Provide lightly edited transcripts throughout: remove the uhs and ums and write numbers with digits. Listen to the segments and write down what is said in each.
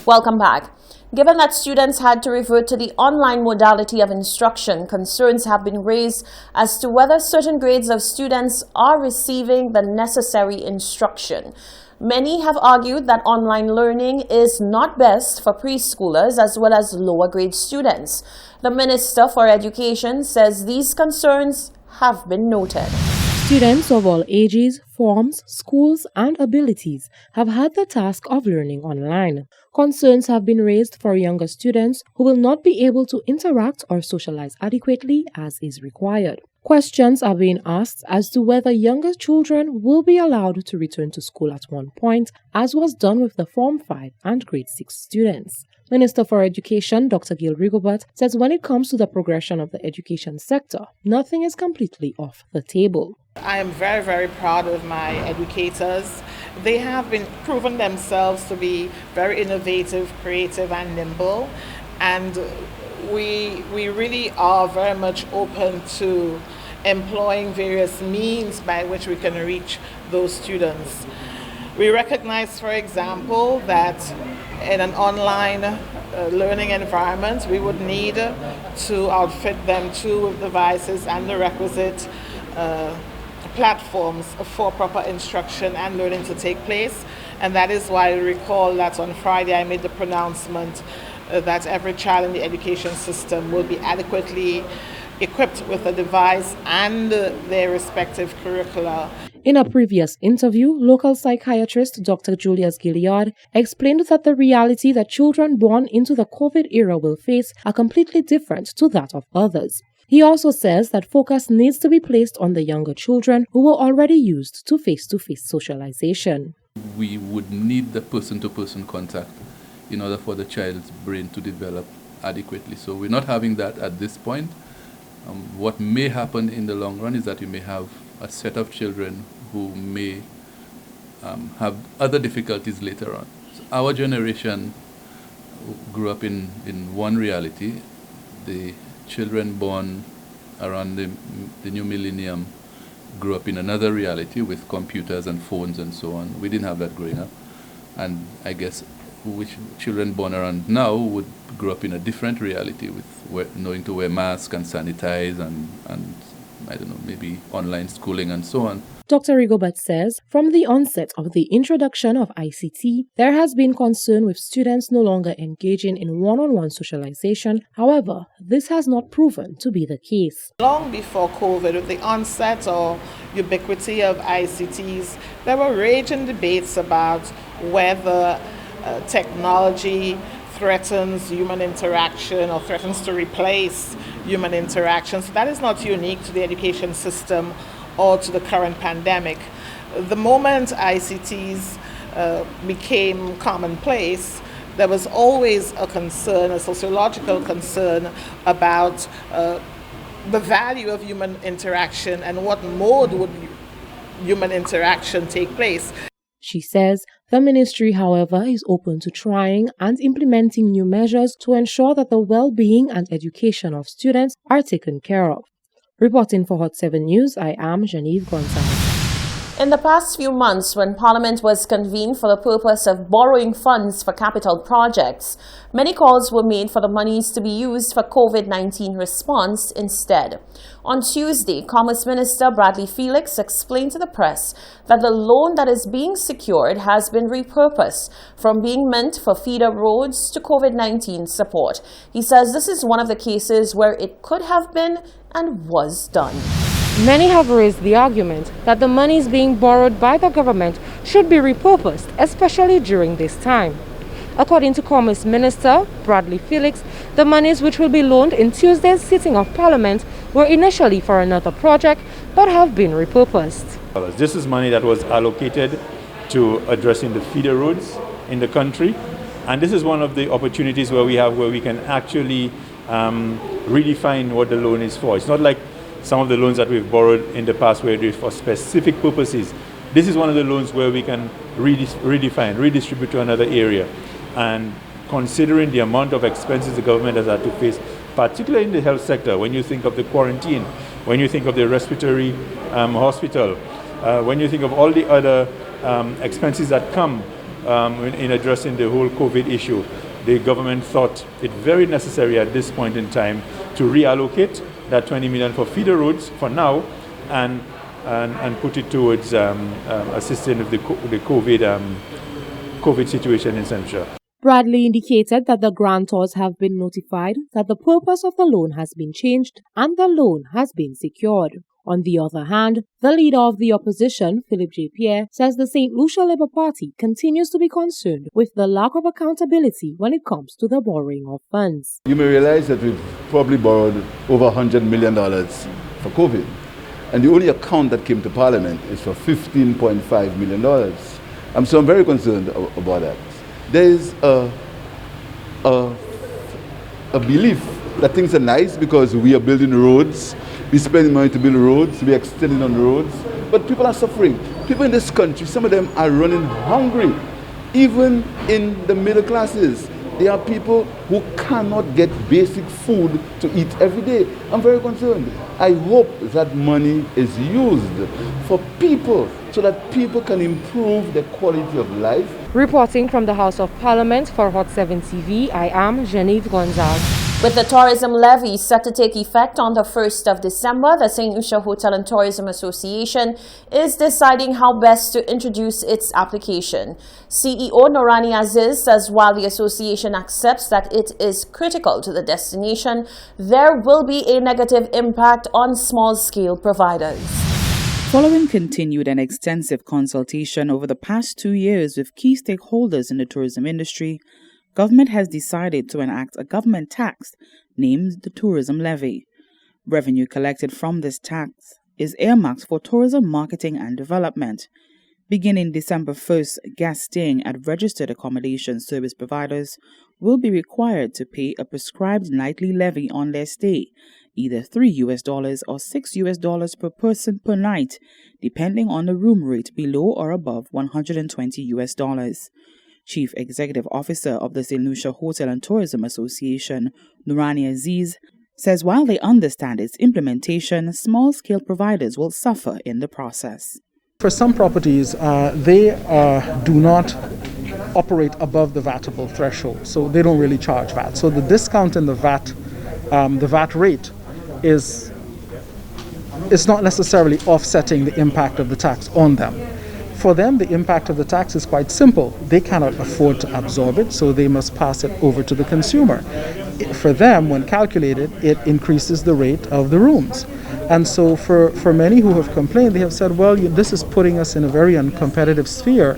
Welcome back. Given that students had to revert to the online modality of instruction, concerns have been raised as to whether certain grades of students are receiving the necessary instruction. Many have argued that online learning is not best for preschoolers as well as lower grade students. The Minister for Education says these concerns have been noted. Students of all ages, forms, schools, and abilities have had the task of learning online. Concerns have been raised for younger students who will not be able to interact or socialize adequately as is required. Questions are being asked as to whether younger children will be allowed to return to school at one point, as was done with the Form 5 and Grade 6 students. Minister for Education Dr. Gail Rigobert says when it comes to the progression of the education sector, nothing is completely off the table. I am very, very proud of my educators. They have been proven themselves to be very innovative, creative, and nimble. And we really are very much open to employing various means by which we can reach those students. We recognize, for example, that in an online learning environment, we would need to outfit them too with devices and the requisite platforms for proper instruction and learning to take place. And that is why I recall that on Friday I made the pronouncement that every child in the education system will be adequately equipped with a device and their respective curricula. In a previous interview, local psychiatrist Dr. Julius Gilliard explained that the reality that children born into the COVID era will face are completely different to that of others. He also says that focus needs to be placed on the younger children who were already used to face-to-face socialization. We would need the person-to-person contact in order for the child's brain to develop adequately. So we're not having that at this point. What may happen in the long run is that you may have a set of children who may have other difficulties later on. So our generation grew up in one reality. The children born around the new millennium grew up in another reality with computers and phones and so on. We didn't have that growing up. And I guess which children born around now would grow up in a different reality with knowing to wear masks and sanitize and I don't know, maybe online schooling and so on. Dr. Rigobert says from the onset of the introduction of ICT, there has been concern with students no longer engaging in one-on-one socialization. However, this has not proven to be the case. Long before COVID, with the onset or ubiquity of ICTs, there were raging debates about whether technology threatens human interaction or threatens to replace human interaction. So that is not unique to the education system or to the current pandemic. The moment ICTs became commonplace, there was always a concern, a sociological concern about the value of human interaction and what mode would human interaction take place. She says the ministry, however, is open to trying and implementing new measures to ensure that the well-being and education of students are taken care of. Reporting for Hot 7 News, I am Genevieve Gonzalez. In the past few months, when Parliament was convened for the purpose of borrowing funds for capital projects, many calls were made for the monies to be used for COVID-19 response instead. On Tuesday, Commerce Minister Bradley Felix explained to the press that the loan that is being secured has been repurposed from being meant for feeder roads to COVID-19 support. He says this is one of the cases where it could have been and was done. Many have raised the argument that the monies being borrowed by the government should be repurposed, especially during this time. According to Commerce Minister Bradley Felix, the monies which will be loaned in Tuesday's sitting of Parliament were initially for another project but have been repurposed. This is money that was allocated to addressing the feeder roads in the country, and this is one of the opportunities where we can actually redefine what the loan is for. It's not like some of the loans that we've borrowed in the past where it is for specific purposes. This is one of the loans where we can redefine, redistribute to another area. And considering the amount of expenses the government has had to face, particularly in the health sector, when you think of the quarantine, when you think of the respiratory hospital, when you think of all the other expenses that come in addressing the whole COVID issue, the government thought it very necessary at this point in time to reallocate that 20 million for feeder roads for now and put it towards assisting with the COVID situation in Central. Bradley indicated that the grantors have been notified that the purpose of the loan has been changed and the loan has been secured. On the other hand, the leader of the opposition, Philip J. Pierre, says the St. Lucia Labour Party continues to be concerned with the lack of accountability when it comes to the borrowing of funds. You may realize that we've probably borrowed over $100 million for COVID. And the only account that came to Parliament is for $15.5 million. So I'm very concerned about that. There is a belief that things are nice because we are building roads, we spend money to build roads, we are extending on roads, but people are suffering. People in this country, some of them are running hungry. Even in the middle classes, there are people who cannot get basic food to eat every day. I'm very concerned. I hope that money is used for people so that people can improve their quality of life. Reporting from the House of Parliament for Hot 7 TV, I am Genevieve Gonzalez. With the tourism levy set to take effect on the 1st of December, the St. Lucia Hotel and Tourism Association is deciding how best to introduce its application. CEO Noorani Aziz says while the association accepts that it is critical to the destination, there will be a negative impact on small-scale providers. Following continued and extensive consultation over the past 2 years with key stakeholders in the tourism industry, government has decided to enact a government tax named the Tourism Levy. Revenue collected from this tax is earmarked for tourism marketing and development. Beginning December 1st, guests staying at registered accommodation service providers will be required to pay a prescribed nightly levy on their stay, either $3 or $6 per person per night, depending on the room rate below or above $120. Chief Executive Officer of the St. Lucia Hotel and Tourism Association, Noorani Aziz, says while they understand its implementation, small-scale providers will suffer in the process. For some properties, they do not operate above the VATable threshold, so they don't really charge VAT. So the discount in the VAT rate is not necessarily offsetting the impact of the tax on them. For them, the impact of the tax is quite simple. They cannot afford to absorb it, so they must pass it over to the consumer. For them, when calculated, it increases the rate of the rooms. And so for many who have complained, they have said, well, this is putting us in a very uncompetitive sphere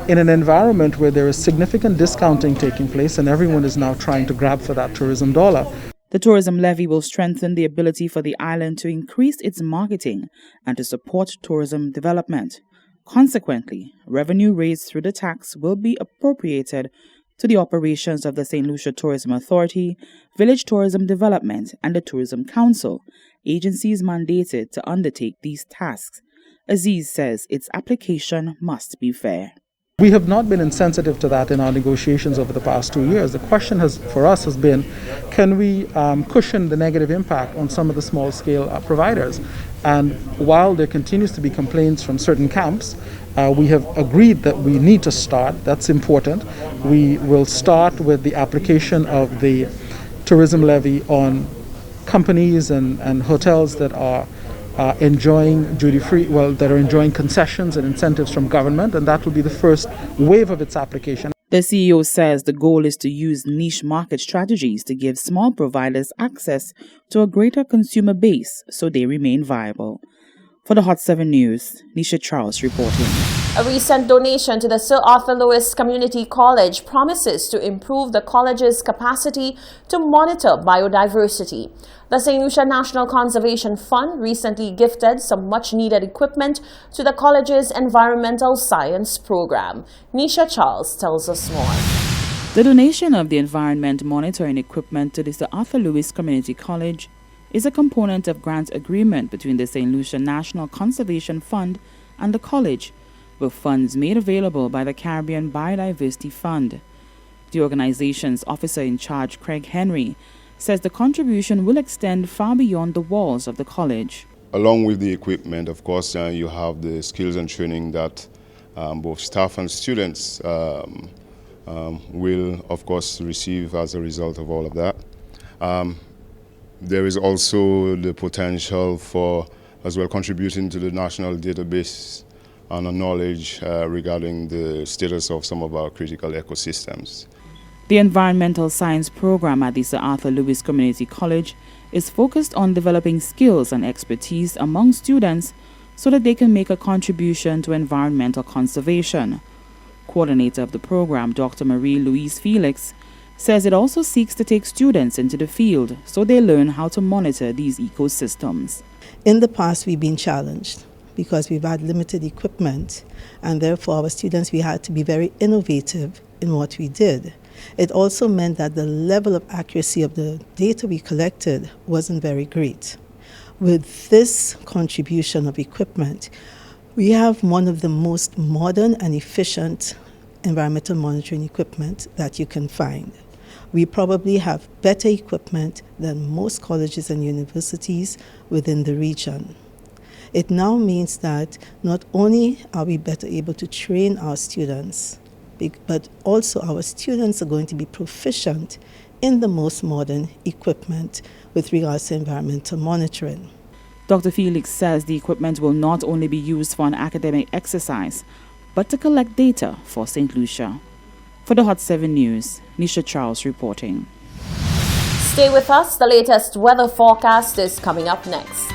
in an environment where there is significant discounting taking place and everyone is now trying to grab for that tourism dollar. The tourism levy will strengthen the ability for the island to increase its marketing and to support tourism development. Consequently, revenue raised through the tax will be appropriated to the operations of the St. Lucia Tourism Authority, Village Tourism Development, and the Tourism Council, agencies mandated to undertake these tasks. Aziz says its application must be fair. We have not been insensitive to that in our negotiations over the past 2 years. The question for us has been, can we cushion the negative impact on some of the small-scale providers? And while there continues to be complaints from certain camps, we have agreed that we need to start. That's important. We will start with the application of the tourism levy on companies and hotels that are enjoying duty-free, that are enjoying concessions and incentives from government, and that will be the first wave of its application. The CEO says the goal is to use niche market strategies to give small providers access to a greater consumer base so they remain viable. For the Hot 7 News, Nisha Charles reporting. A recent donation to the Sir Arthur Lewis Community College promises to improve the college's capacity to monitor biodiversity. The St. Lucia National Conservation Fund recently gifted some much-needed equipment to the college's environmental science program. Nisha Charles tells us more. The donation of the environment monitoring equipment to the Sir Arthur Lewis Community College is a component of grant agreement between the St. Lucia National Conservation Fund and the college, with funds made available by the Caribbean Biodiversity Fund. The organization's officer in charge, Craig Henry, says the contribution will extend far beyond the walls of the college. Along with the equipment, of course, you have the skills and training that both staff and students will, of course, receive as a result of all of that. There is also the potential for as well contributing to the national database on knowledge regarding the status of some of our critical ecosystems. The Environmental Science program at the Sir Arthur Lewis Community College is focused on developing skills and expertise among students so that they can make a contribution to environmental conservation. Coordinator of the program, Dr. Marie-Louise Felix, says it also seeks to take students into the field so they learn how to monitor these ecosystems. In the past, we've been challenged because we've had limited equipment, and therefore our students, we had to be very innovative in what we did. It also meant that the level of accuracy of the data we collected wasn't very great. With this contribution of equipment, we have one of the most modern and efficient environmental monitoring equipment that you can find. We probably have better equipment than most colleges and universities within the region. It now means that not only are we better able to train our students, but also our students are going to be proficient in the most modern equipment with regards to environmental monitoring. Dr. Felix says the equipment will not only be used for an academic exercise, but to collect data for St. Lucia. For the Hot 7 News, Nisha Charles reporting. Stay with us. The latest weather forecast is coming up next.